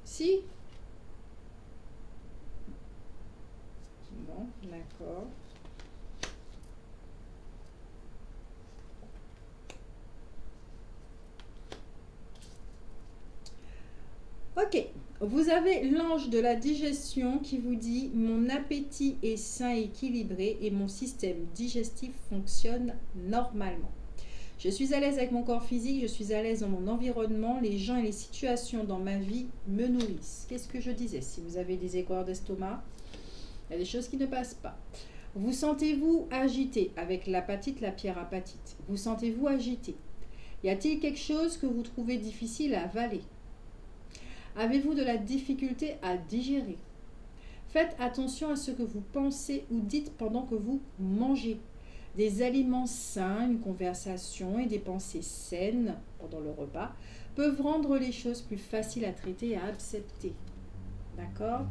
Si? Bon, d'accord. Ok, vous avez l'ange de la digestion qui vous dit « Mon appétit est sain et équilibré et mon système digestif fonctionne normalement. Je suis à l'aise avec mon corps physique, je suis à l'aise dans mon environnement, les gens et les situations dans ma vie me nourrissent. » Qu'est-ce que je disais? Si vous avez des aigreurs d'estomac, il y a des choses qui ne passent pas. Vous sentez-vous agité avec l'apatite, la pierre apatite? Vous sentez-vous agité? Y a-t-il quelque chose que vous trouvez difficile à avaler? Avez-vous de la difficulté à digérer? Faites attention à ce que vous pensez ou dites pendant que vous mangez. Des aliments sains, une conversation et des pensées saines pendant le repas peuvent rendre les choses plus faciles à traiter et à accepter. D'accord?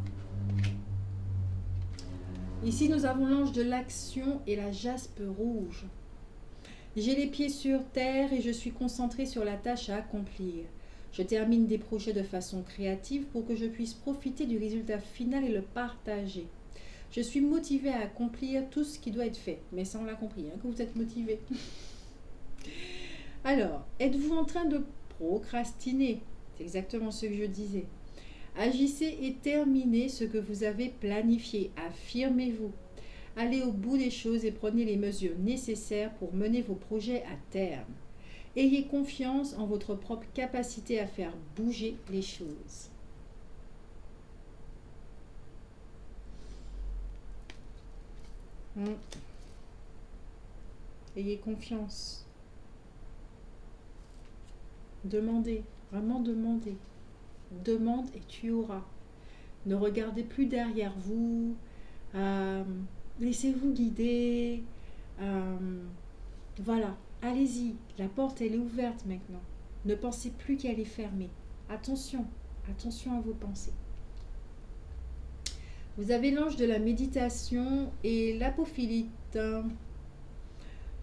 Ici, nous avons l'ange de l'action et la jaspe rouge. J'ai les pieds sur terre et je suis concentrée sur la tâche à accomplir. Je termine des projets de façon créative pour que je puisse profiter du résultat final et le partager. Je suis motivée à accomplir tout ce qui doit être fait. Mais ça, on l'a compris, hein, que vous êtes motivé. Alors, êtes-vous en train de procrastiner? C'est exactement ce que je disais. Agissez et terminez ce que vous avez planifié. Affirmez-vous. Allez au bout des choses et prenez les mesures nécessaires pour mener vos projets à terme. Ayez confiance en votre propre capacité à faire bouger les choses. Ayez confiance. Demandez, vraiment demandez. Demande et tu auras. Ne regardez plus derrière vous. Laissez-vous guider. Voilà, allez-y, la porte elle est ouverte maintenant. Ne pensez plus qu'elle est fermée. Attention, attention à vos pensées. Vous avez l'ange de la méditation et l'apophilite.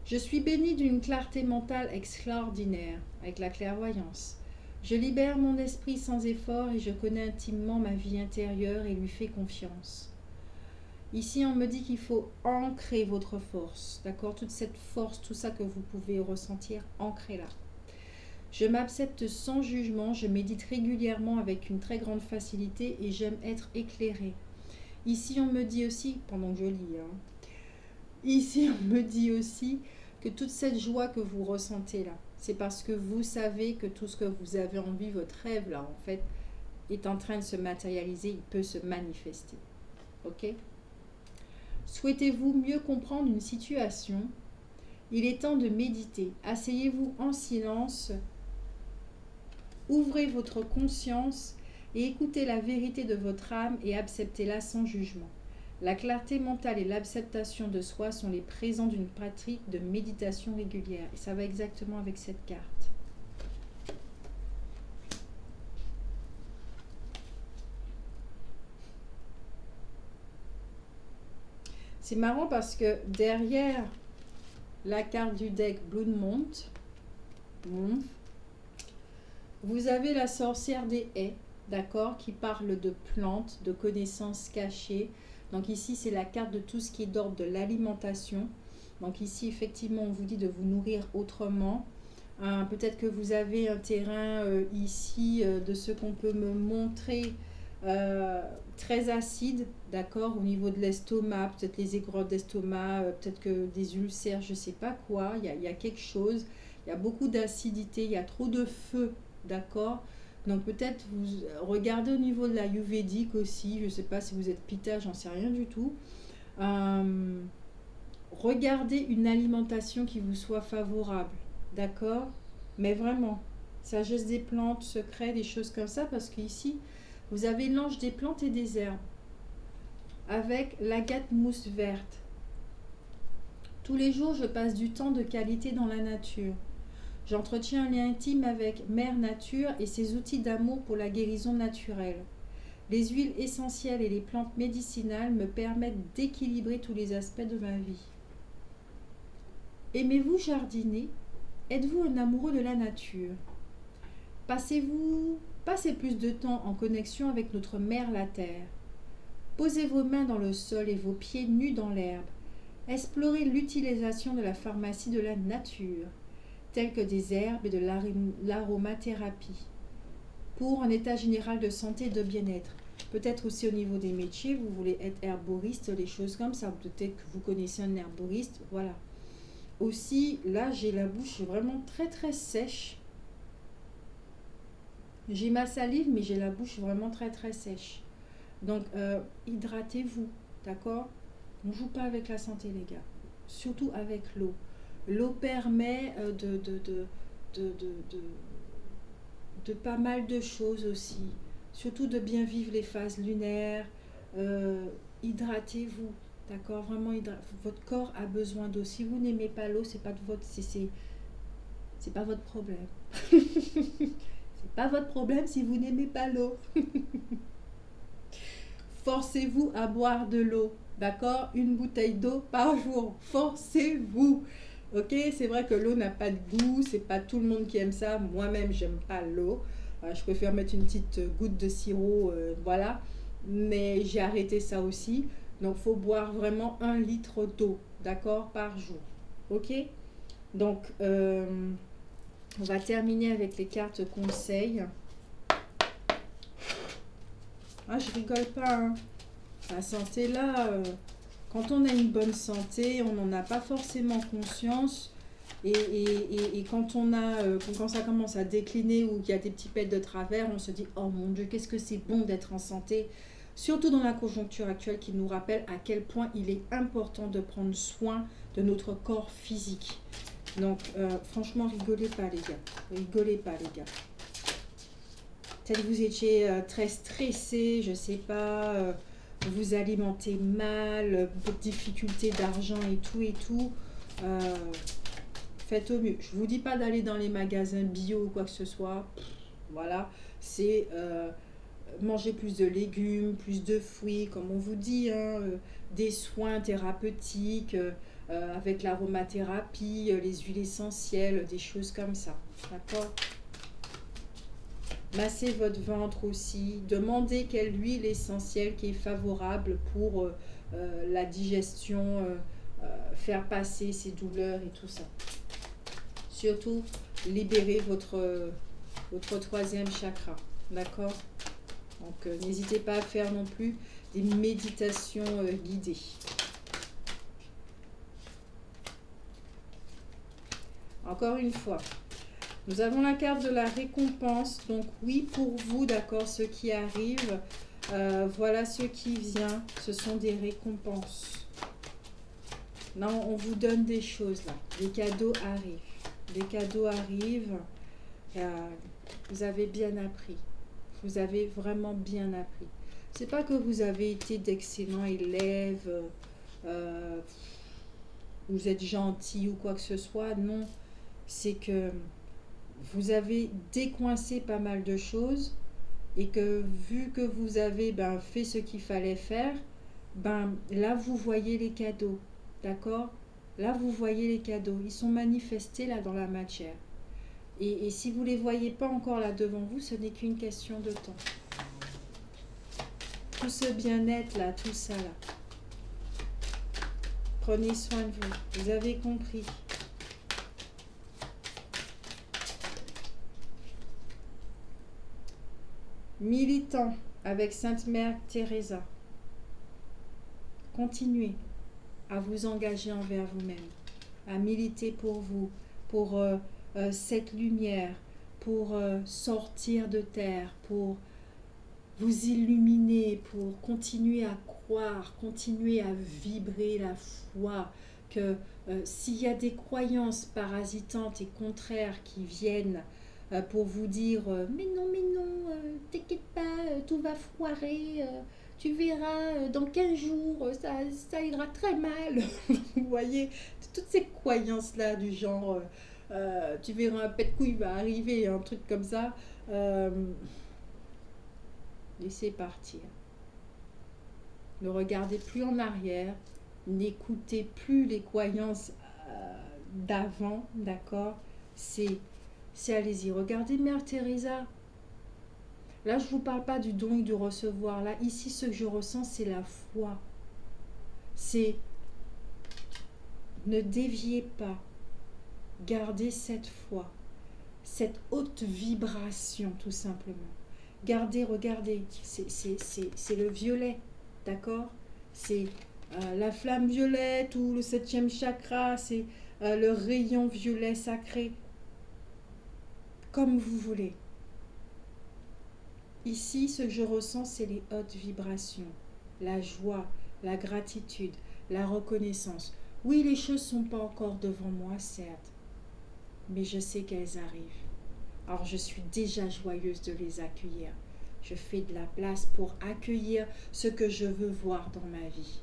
Je suis bénie d'une clarté mentale extraordinaire, avec la clairvoyance. Je libère mon esprit sans effort et je connais intimement ma vie intérieure et lui fais confiance. Ici, on me dit qu'il faut ancrer votre force, d'accord? Toute cette force, tout ça que vous pouvez ressentir, ancrez-la. Je m'accepte sans jugement, je médite régulièrement avec une très grande facilité et j'aime être éclairée. Ici, on me dit aussi, pendant que je lis, ici, on me dit aussi que toute cette joie que vous ressentez là, c'est parce que vous savez que tout ce que vous avez envie, votre rêve là, en fait, est en train de se matérialiser, il peut se manifester. Ok? Souhaitez-vous mieux comprendre une situation? Il est temps de méditer. Asseyez-vous en silence, ouvrez votre conscience et écoutez la vérité de votre âme et acceptez-la sans jugement. La clarté mentale et l'acceptation de soi sont les présents d'une pratique de méditation régulière. Et ça va exactement avec cette carte. C'est marrant parce que derrière la carte du deck Blue Mont, vous avez la sorcière des haies, d'accord, qui parle de plantes, de connaissances cachées. Donc ici, c'est la carte de tout ce qui est d'ordre de l'alimentation. Donc ici, effectivement, on vous dit de vous nourrir autrement. Peut-être que vous avez un terrain ici de ce qu'on peut me montrer très acide, d'accord, au niveau de l'estomac, peut-être les aigreurs d'estomac, peut-être que des ulcères, je ne sais pas quoi, il y a quelque chose, il y a beaucoup d'acidité, il y a trop de feu, d'accord. Donc peut-être vous regardez au niveau de la ayurvédique aussi, je ne sais pas si vous êtes pitta, j'en sais rien du tout. Regardez une alimentation qui vous soit favorable, d'accord, mais vraiment, sagesse des plantes, secret, des choses comme ça, parce qu'ici, vous avez l'ange des plantes et des herbes, avec l'agate mousse verte. Tous les jours, je passe du temps de qualité dans la nature. J'entretiens un lien intime avec Mère Nature et ses outils d'amour pour la guérison naturelle. Les huiles essentielles et les plantes médicinales me permettent d'équilibrer tous les aspects de ma vie. Aimez-vous jardiner? Êtes-vous un amoureux de la nature? Passez plus de temps en connexion avec notre mère la terre. Posez vos mains dans le sol et vos pieds nus dans l'herbe. Explorez l'utilisation de la pharmacie de la nature, telles que des herbes et de l'aromathérapie, pour un état général de santé et de bien-être. Peut-être aussi au niveau des métiers, vous voulez être herboriste, les choses comme ça. Peut-être que vous connaissez un herboriste, voilà. Aussi, là, j'ai la bouche vraiment très très sèche. J'ai ma salive, mais j'ai la bouche vraiment très très sèche. Donc, hydratez-vous, d'accord? On ne joue pas avec la santé, les gars. Surtout avec l'eau. L'eau permet de pas mal de choses aussi. Surtout de bien vivre les phases lunaires. Hydratez-vous, d'accord? Vraiment, votre corps a besoin d'eau. Si vous n'aimez pas l'eau, c'est pas votre problème. C'est pas votre problème si vous n'aimez pas l'eau. Forcez-vous à boire de l'eau, d'accord? Une bouteille d'eau par jour. Forcez-vous. Ok, c'est vrai que l'eau n'a pas de goût, c'est pas tout le monde qui aime ça. Moi-même, j'aime pas l'eau. Je préfère mettre une petite goutte de sirop, voilà. Mais j'ai arrêté ça aussi. Donc, il faut boire vraiment 1 litre d'eau, d'accord, par jour. Ok? Donc, on va terminer avec les cartes conseils. Je rigole pas, hein. La santé là, quand on a une bonne santé, on n'en a pas forcément conscience. Et quand quand ça commence à décliner ou qu'il y a des petits pets de travers, on se dit oh mon Dieu, qu'est-ce que c'est bon d'être en santé. Surtout dans la conjoncture actuelle qui nous rappelle à quel point il est important de prendre soin de notre corps physique. Donc franchement, rigolez pas les gars. Rigolez pas les gars. Peut-être que vous étiez très stressé, je sais pas, vous vous alimentez mal, difficultés d'argent et tout. faites au mieux. Je ne vous dis pas d'aller dans les magasins bio ou quoi que ce soit. Voilà, c'est manger plus de légumes, plus de fruits, comme on vous dit, hein, des soins thérapeutiques avec l'aromathérapie, les huiles essentielles, des choses comme ça. D'accord? Massez votre ventre aussi. Demandez quelle huile essentielle qui est favorable pour la digestion, faire passer ces douleurs et tout ça. Surtout, libérez votre troisième chakra. D'accord? Donc, n'hésitez pas à faire non plus des méditations guidées. Encore une fois, nous avons la carte de la récompense. Donc, oui, pour vous, d'accord, ce qui arrive, voilà ce qui vient. Ce sont des récompenses. Là, on vous donne des choses, là. Des cadeaux arrivent. Des cadeaux arrivent. Vous avez bien appris. Vous avez vraiment bien appris. C'est pas que vous avez été d'excellents élèves, vous êtes gentil ou quoi que ce soit. Non, c'est que vous avez décoincé pas mal de choses et que vu que vous avez fait ce qu'il fallait faire, là vous voyez les cadeaux. D'accord? Là vous voyez les cadeaux. Ils sont manifestés là dans la matière. Et si vous ne les voyez pas encore là devant vous, ce n'est qu'une question de temps. Tout ce bien-être là, tout ça là. Prenez soin de vous. Vous avez compris. Militant avec Sainte Mère Teresa. Continuez à vous engager envers vous-même, à militer pour vous, pour cette lumière, pour sortir de terre, pour vous illuminer, pour continuer à croire, continuer à vibrer la foi, que s'il y a des croyances parasitantes et contraires qui viennent pour vous dire mais non, t'inquiète pas, tout va foirer, tu verras, dans 15 jours, ça ira très mal. Vous voyez, toutes ces croyances-là du genre tu verras un pet de couille va arriver, un truc comme ça. Laissez partir. Ne regardez plus en arrière. N'écoutez plus les croyances d'avant, d'accord? C'est allez-y. Regardez Mère Teresa. Là, je ne vous parle pas du don et du recevoir. Là, ici, ce que je ressens, c'est la foi. C'est ne déviez pas. Gardez cette foi, cette haute vibration, tout simplement. Gardez, regardez, c'est le violet, d'accord? C'est la flamme violette ou le 7e chakra, c'est le rayon violet sacré, comme vous voulez. Ici, ce que je ressens, c'est les hautes vibrations, la joie, la gratitude, la reconnaissance. Oui, les choses ne sont pas encore devant moi, certes, mais je sais qu'elles arrivent. Alors, je suis déjà joyeuse de les accueillir. Je fais de la place pour accueillir ce que je veux voir dans ma vie.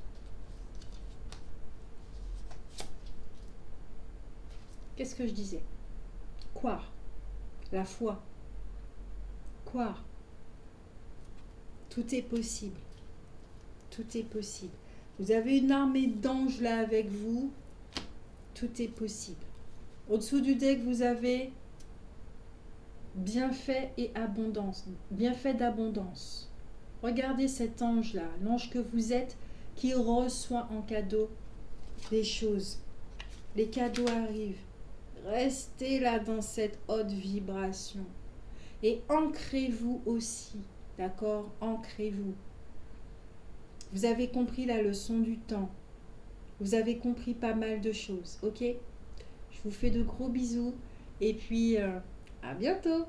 Qu'est-ce que je disais? Croire. La foi. Croire. Tout est possible. Tout est possible. Vous avez une armée d'anges là avec vous. Tout est possible. Au-dessous du deck, vous avez bienfait et abondance. Bienfait d'abondance. Regardez cet ange-là, l'ange que vous êtes, qui reçoit en cadeau des choses. Les cadeaux arrivent. Restez là dans cette haute vibration. Et ancrez-vous aussi. D'accord? Ancrez-vous. Vous avez compris la leçon du temps. Vous avez compris pas mal de choses. Ok? Je vous fais de gros bisous. Et puis, à bientôt!